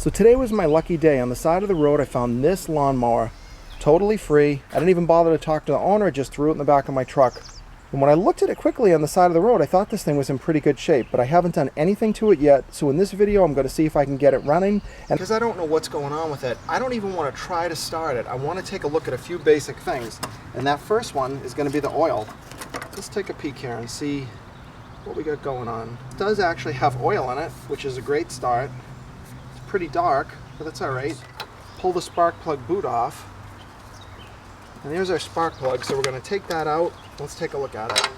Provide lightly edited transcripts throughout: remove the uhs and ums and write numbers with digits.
So today was my lucky day. On the side of the road I found this lawnmower, totally free. I didn't even bother to talk to the owner, I just threw it in the back of my truck. And when I looked at it quickly on the side of the road, I thought this thing was in pretty good shape, but I haven't done anything to it yet. So in this video I'm going to see if I can get it running. And because I don't know what's going on with it, I don't even want to try to start it. I want to take a look at a few basic things. And that first one is going to be the oil. Let's take a peek here and see what we got going on. It does actually have oil in it, which is a great start. Pretty dark, but that's all right. Pull the spark plug boot off, and there's our spark plug. So we're going to take that out. Let's take a look at it.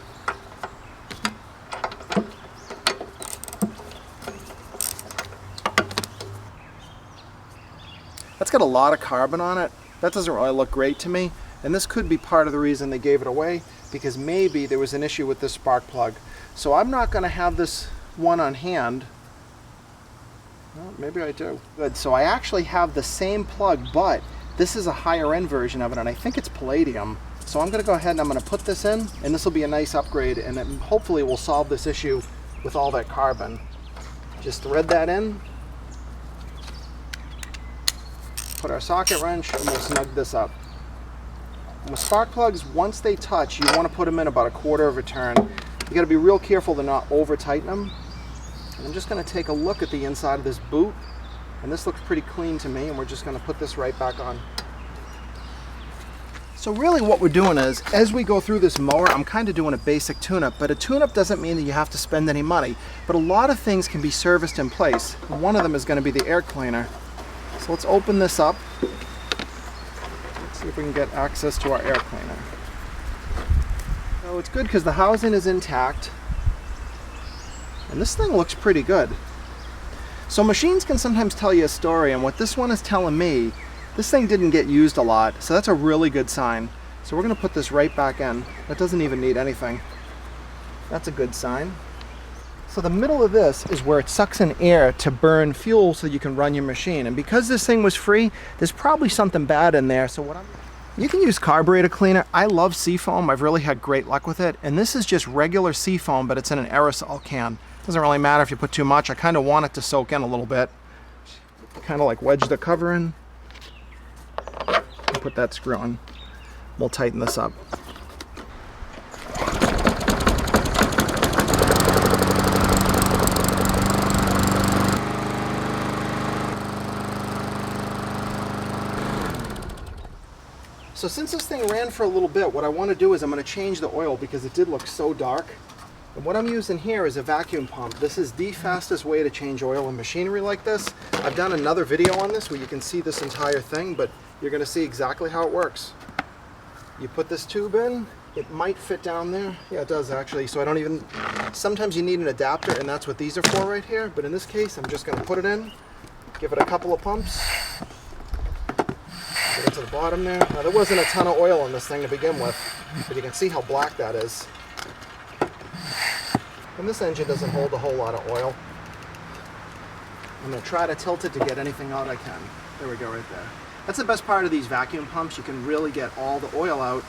That's got a lot of carbon on it. That doesn't really look great to me, and this could be part of the reason they gave it away, because maybe there was an issue with this spark plug. So I'm not going to have this one on hand. Well, maybe I do. Good, so I actually have the same plug, but this is a higher end version of it, and I think it's palladium. So I'm going to go ahead and I'm going to put this in, and this will be a nice upgrade, and it hopefully will solve this issue with all that carbon. Just thread that in, put our socket wrench, and we'll snug this up. And with spark plugs, once they touch, you want to put them in about a quarter of a turn. You got to be real careful to not over tighten them. And I'm just going to take a look at the inside of this boot, and this looks pretty clean to me, and we're just going to put this right back on. So really what we're doing is, as we go through this mower, I'm kind of doing a basic tune-up, but a tune-up doesn't mean that you have to spend any money, but a lot of things can be serviced in place. One of them is going to be the air cleaner. So let's open this up. Let's see if we can get access to our air cleaner. So it's good because the housing is intact. And this thing looks pretty good. So machines can sometimes tell you a story, and what this one is telling me, this thing didn't get used a lot, so that's a really good sign. So we're going to put this right back in. That doesn't even need anything. That's a good sign. So the middle of this is where it sucks in air to burn fuel so you can run your machine. And because this thing was free, there's probably something bad in there. So you can use carburetor cleaner. I love seafoam. I've really had great luck with it. And this is just regular seafoam, but it's in an aerosol can. Doesn't really matter if you put too much. I kind of want it to soak in a little bit. Kind of like wedge the cover in. And put that screw on. We'll tighten this up. So since this thing ran for a little bit, what I want to do is I'm going to change the oil because it did look so dark. And what I'm using here is a vacuum pump. This is the fastest way to change oil in machinery like this. I've done another video on this where you can see this entire thing, but you're going to see exactly how it works. You put this tube in, it might fit down there. Yeah, it does actually. So I don't even, sometimes you need an adapter, and that's what these are for right here. But in this case, I'm just going to put it in, give it a couple of pumps. Get it to the bottom there. Now there wasn't a ton of oil in this thing to begin with, but you can see how black that is. And this engine doesn't hold a whole lot of oil. I'm going to try to tilt it to get anything out I can. There we go right there. That's the best part of these vacuum pumps. You can really get all the oil out.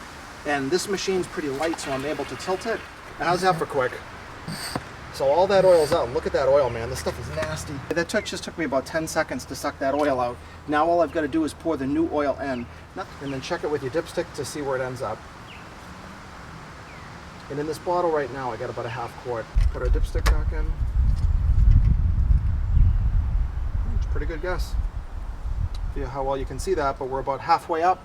And this machine's pretty light, so I'm able to tilt it. And how's that for quick? So all that oil's out. Look at that oil, man. This stuff is nasty. That just took me about 10 seconds to suck that oil out. Now all I've got to do is pour the new oil in. And then check it with your dipstick to see where it ends up. And in this bottle right now, I got about a half quart. Put our dipstick back in. It's a pretty good guess. See how well you can see that, but we're about halfway up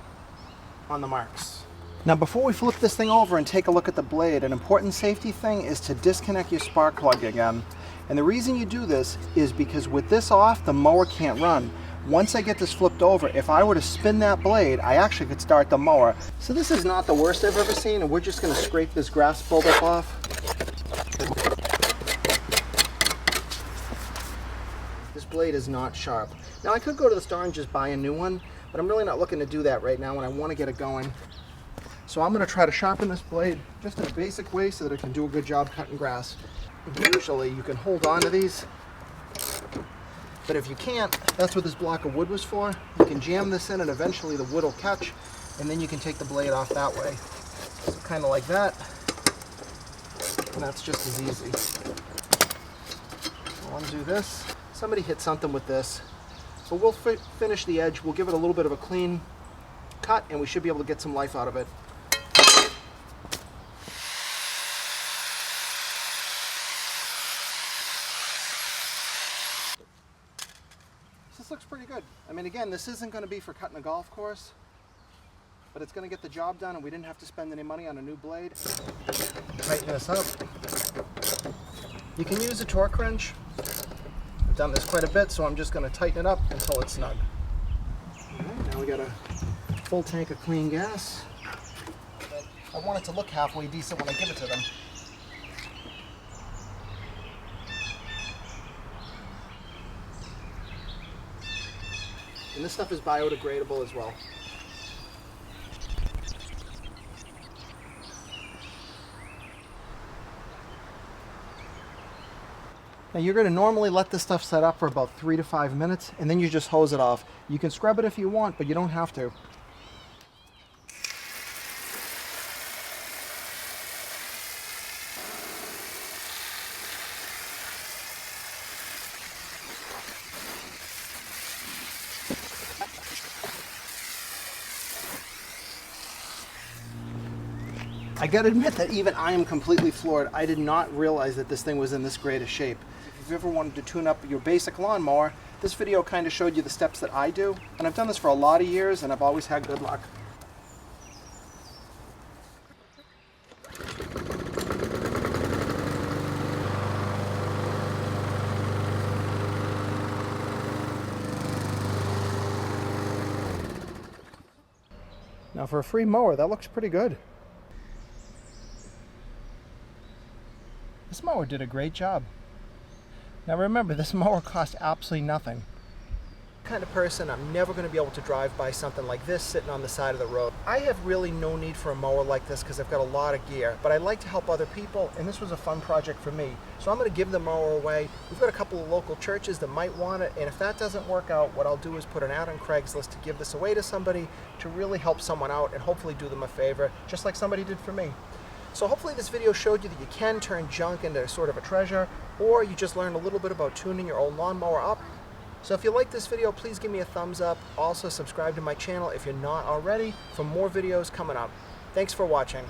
on the marks. Now before we flip this thing over and take a look at the blade, an important safety thing is to disconnect your spark plug again. And the reason you do this is because with this off, the mower can't run. Once I get this flipped over, if I were to spin that blade, I actually could start the mower. So this is not the worst I've ever seen, and we're just going to scrape this grass buildup off. This blade is not sharp. Now I could go to the store and just buy a new one, but I'm really not looking to do that right now, and I want to get it going. So I'm going to try to sharpen this blade just in a basic way so that it can do a good job cutting grass. Usually you can hold on to these, but if you can't, that's what this block of wood was for. You can jam this in and eventually the wood will catch, and then you can take the blade off that way. So kind of like that, and that's just as easy. I'll undo this. Somebody hit something with this. But we'll finish the edge, we'll give it a little bit of a clean cut, and we should be able to get some life out of it. This looks pretty good. I mean, again, this isn't going to be for cutting a golf course, but it's going to get the job done, and we didn't have to spend any money on a new blade. Tighten this up. You can use a torque wrench. I've done this quite a bit, so I'm just going to tighten it up until it's snug. All right, now we got a full tank of clean gas. I want it to look halfway decent when I give it to them. And this stuff is biodegradable as well. Now you're going to normally let this stuff set up for about 3 to 5 minutes, and then you just hose it off. You can scrub it if you want, but you don't have to. I gotta admit that even I am completely floored. I did not realize that this thing was in this great a shape. If you've ever wanted to tune up your basic lawnmower, this video kind of showed you the steps that I do. And I've done this for a lot of years, and I've always had good luck. Now for a free mower, that looks pretty good. This mower did a great job. Now remember, this mower cost absolutely nothing. The kind of person, I'm never going to be able to drive by something like this sitting on the side of the road. I have really no need for a mower like this because I've got a lot of gear, but I like to help other people, and this was a fun project for me. So I'm going to give the mower away. We've got a couple of local churches that might want it, and if that doesn't work out, what I'll do is put an ad on Craigslist to give this away to somebody to really help someone out and hopefully do them a favor, just like somebody did for me. So hopefully this video showed you that you can turn junk into sort of a treasure, or you just learned a little bit about tuning your old lawnmower up. So if you like this video, please give me a thumbs up. Also subscribe to my channel if you're not already for more videos coming up. Thanks for watching.